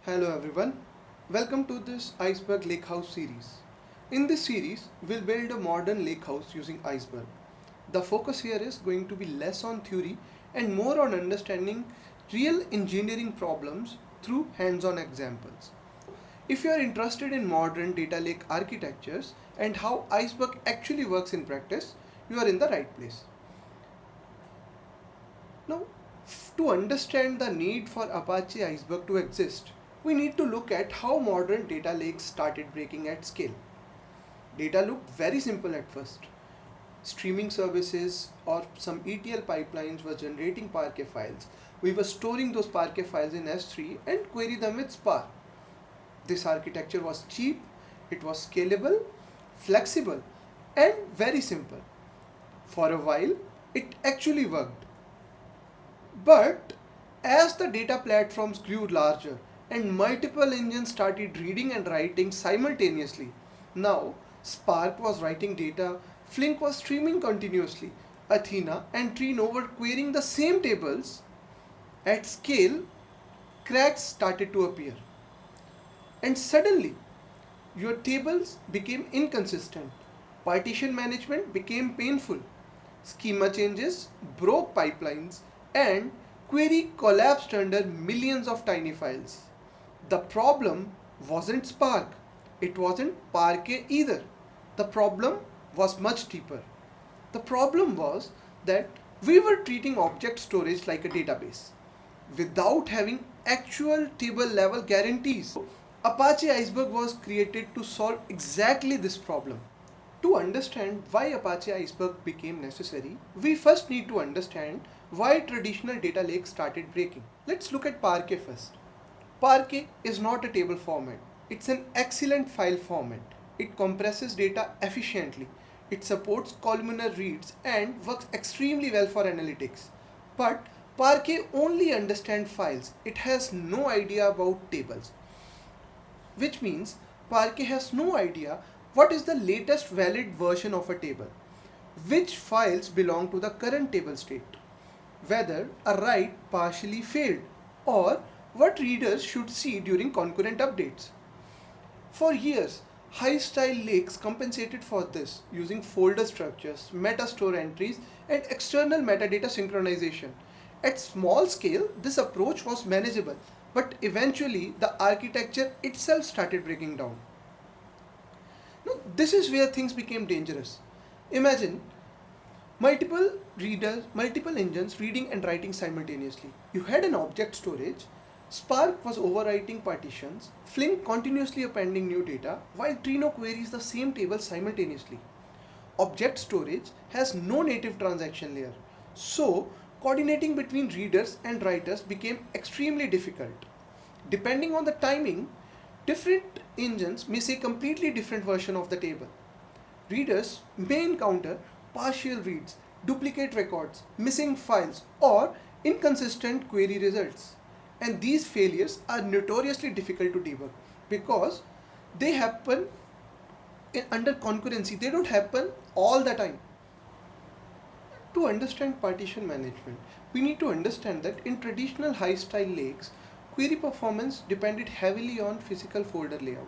Hello everyone, welcome to this Iceberg Lakehouse series. In this series, we'll build a modern lakehouse using Iceberg. The focus here is going to be less on theory and more on understanding real engineering problems through hands-on examples. If you are interested in modern data lake architectures and how Iceberg actually works in practice, you are in the right place. Now, to understand the need for Apache Iceberg to exist, we need to look at how modern data lakes started breaking at scale. Data looked very simple at first. Streaming services or some ETL pipelines were generating Parquet files. We were storing those Parquet files in S3 and query them with Spark. This architecture was cheap, it was scalable, flexible, and very simple. For a while, it actually worked. But as the data platforms grew larger and multiple engines started reading and writing simultaneously, now Spark was writing data, Flink was streaming continuously, Athena and Trino were querying the same tables. At scale, cracks started to appear. And suddenly, your tables became inconsistent. Partition management became painful. Schema changes broke pipelines and query collapsed under millions of tiny files. The problem wasn't Spark, it wasn't Parquet either. The problem was much deeper. The problem was that we were treating object storage like a database without having actual table level guarantees. Apache Iceberg was created to solve exactly this problem. To understand why Apache Iceberg became necessary, we first need to understand why traditional data lakes started breaking. Let's look at Parquet first. Parquet is not a table format. It's an excellent file format. It compresses data efficiently. It supports columnar reads and works extremely well for analytics. But Parquet only understands files. It has no idea about tables. Which means Parquet has no idea what is the latest valid version of a table, which files belong to the current table state, whether a write partially failed, or what readers should see during concurrent updates. For years, Hive-style lakes compensated for this using folder structures, meta-store entries, and external metadata synchronization. At small scale, this approach was manageable, but eventually the architecture itself started breaking down. Now, this is where things became dangerous. Imagine multiple engines reading and writing simultaneously. You had an object storage, Spark was overwriting partitions, Flink continuously appending new data, while Trino queries the same table simultaneously. Object storage has no native transaction layer, so coordinating between readers and writers became extremely difficult. Depending on the timing, different engines may see completely different version of the table. Readers may encounter partial reads, duplicate records, missing files, or inconsistent query results. And these failures are notoriously difficult to debug because they happen under concurrency. They don't happen all the time. To understand partition management, we need to understand that in traditional Hive-style lakes, query performance depended heavily on physical folder layout.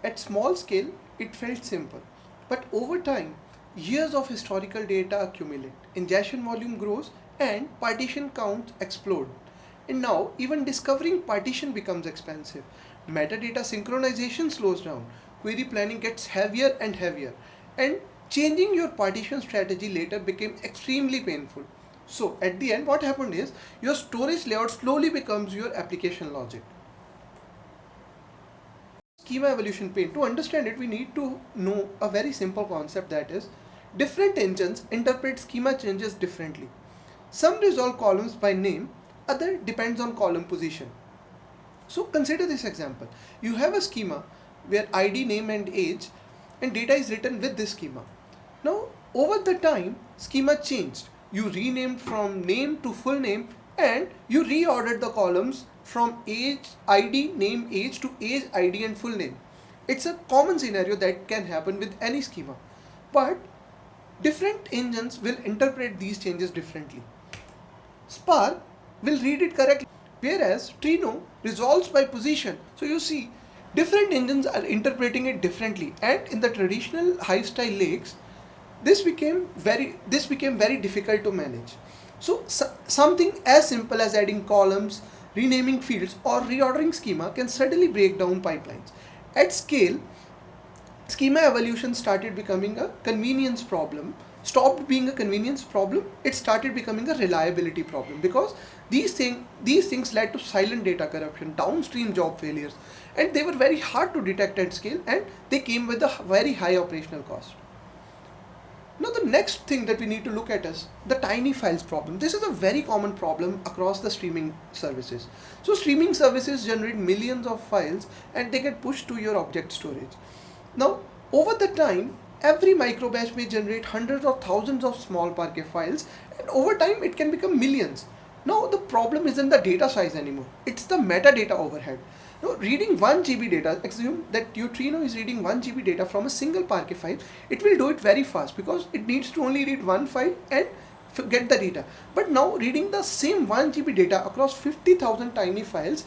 At small scale, it felt simple, but over time, years of historical data accumulate, ingestion volume grows, and partition counts explode. And now, even discovering partition becomes expensive. Metadata synchronization slows down, query planning gets heavier and heavier, and changing your partition strategy later became extremely painful. So at the end, what happened is your storage layout slowly becomes your application logic. Schema evolution pain. To understand it, we need to know a very simple concept, that is, different engines interpret schema changes differently. Some resolve columns by name, other depends on column position. So consider this example. You have a schema where ID, name and age and data is written with this schema. Now over the time, schema changed. You renamed from name to full name and you reordered the columns from age, ID, name, age to age, ID and full name. It's a common scenario that can happen with any schema. But different engines will interpret these changes differently. Spark will read it correctly, whereas Trino resolves by position. So you see, different engines are interpreting it differently, and in the traditional Hive-style lakes, this became very difficult to manage. So something as simple as adding columns, renaming fields, or reordering schema can suddenly break down pipelines. At scale, schema evolution started becoming a convenience problem, stopped being a convenience problem, it started becoming a reliability problem, because these things led to silent data corruption, downstream job failures, and they were very hard to detect at scale, and they came with a very high operational cost. Now the next thing that we need to look at is the tiny files problem. This is a very common problem across the streaming services. So streaming services generate millions of files and they get pushed to your object storage. Now over the time, every micro batch may generate hundreds or thousands of small parquet files, and over time it can become millions. Now the problem isn't the data size anymore, it's the metadata overhead. Now, reading 1 GB data, assume that your Trino is reading 1 GB data from a single parquet file, it will do it very fast because it needs to only read one file and get the data. But now reading the same 1 GB data across 50,000 tiny files,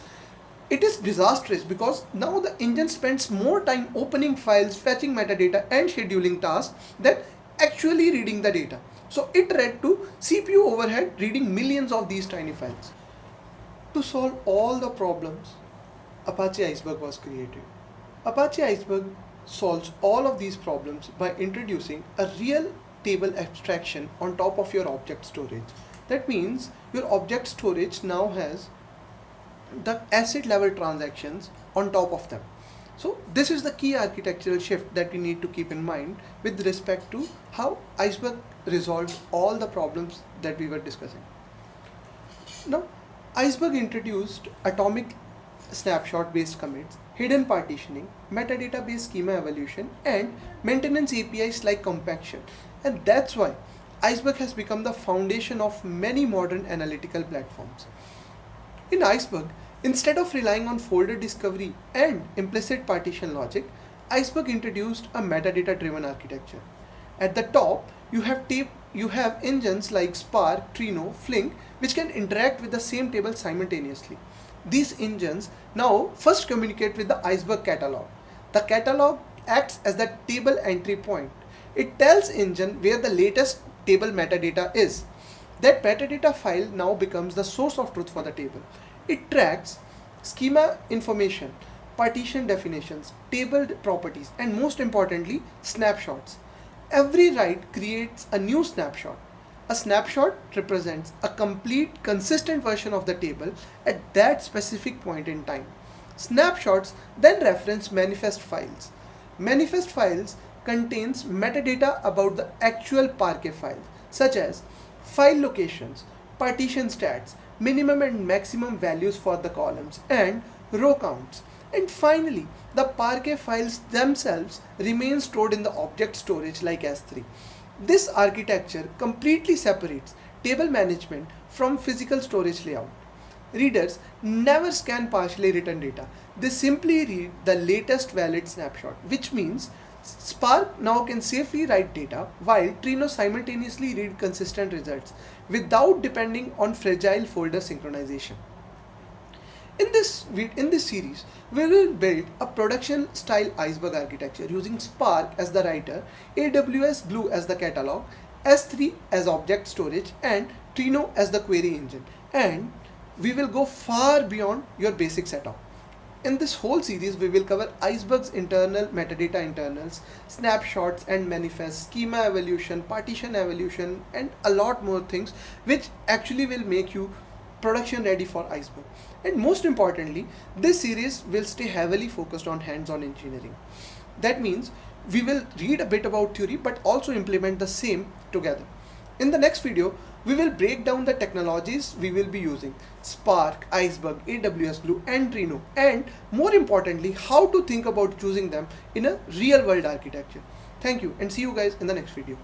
it is disastrous because now the engine spends more time opening files, fetching metadata and scheduling tasks than actually reading the data. So it led to CPU overhead reading millions of these tiny files. To solve all the problems, Apache Iceberg was created. Apache Iceberg solves all of these problems by introducing a real table abstraction on top of your object storage. That means your object storage now has the asset level transactions on top of them. So this is the key architectural shift that we need to keep in mind with respect to how Iceberg resolved all the problems that we were discussing. Now, Iceberg introduced atomic snapshot-based commits, hidden partitioning, metadata-based schema evolution, and maintenance APIs like compaction. And that's why Iceberg has become the foundation of many modern analytical platforms. In Iceberg, instead of relying on folder discovery and implicit partition logic, Iceberg introduced a metadata-driven architecture. At the top, you have engines like Spark, Trino, Flink, which can interact with the same table simultaneously. These engines now first communicate with the Iceberg catalog. The catalog acts as the table entry point. It tells engine where the latest table metadata is. That metadata file now becomes the source of truth for the table. It tracks schema information, partition definitions, table properties, and most importantly, snapshots. Every write creates a new snapshot. A snapshot represents a complete, consistent version of the table at that specific point in time. Snapshots then reference manifest files. Manifest files contains metadata about the actual parquet file, such as file locations, partition stats, minimum and maximum values for the columns, and row counts. And finally, the parquet files themselves remain stored in the object storage like S3. This architecture completely separates table management from physical storage layout. Readers never scan partially written data. They simply read the latest valid snapshot, which means Spark now can safely write data while Trino simultaneously read consistent results without depending on fragile folder synchronization. In this series, we will build a production style Iceberg architecture using Spark as the writer, AWS Glue as the catalog, S3 as object storage, and Trino as the query engine. And we will go far beyond your basic setup. In this whole series, we will cover Iceberg's internal metadata internals, snapshots and manifests, schema evolution, partition evolution, and a lot more things which actually will make you production ready for Iceberg. And most importantly, this series will stay heavily focused on hands-on engineering. That means we will read a bit about theory but also implement the same together. In the next video, we will break down the technologies we will be using: Spark, Iceberg, AWS Glue, and Trino, and more importantly, how to think about choosing them in a real-world architecture. Thank you and see you guys in the next video.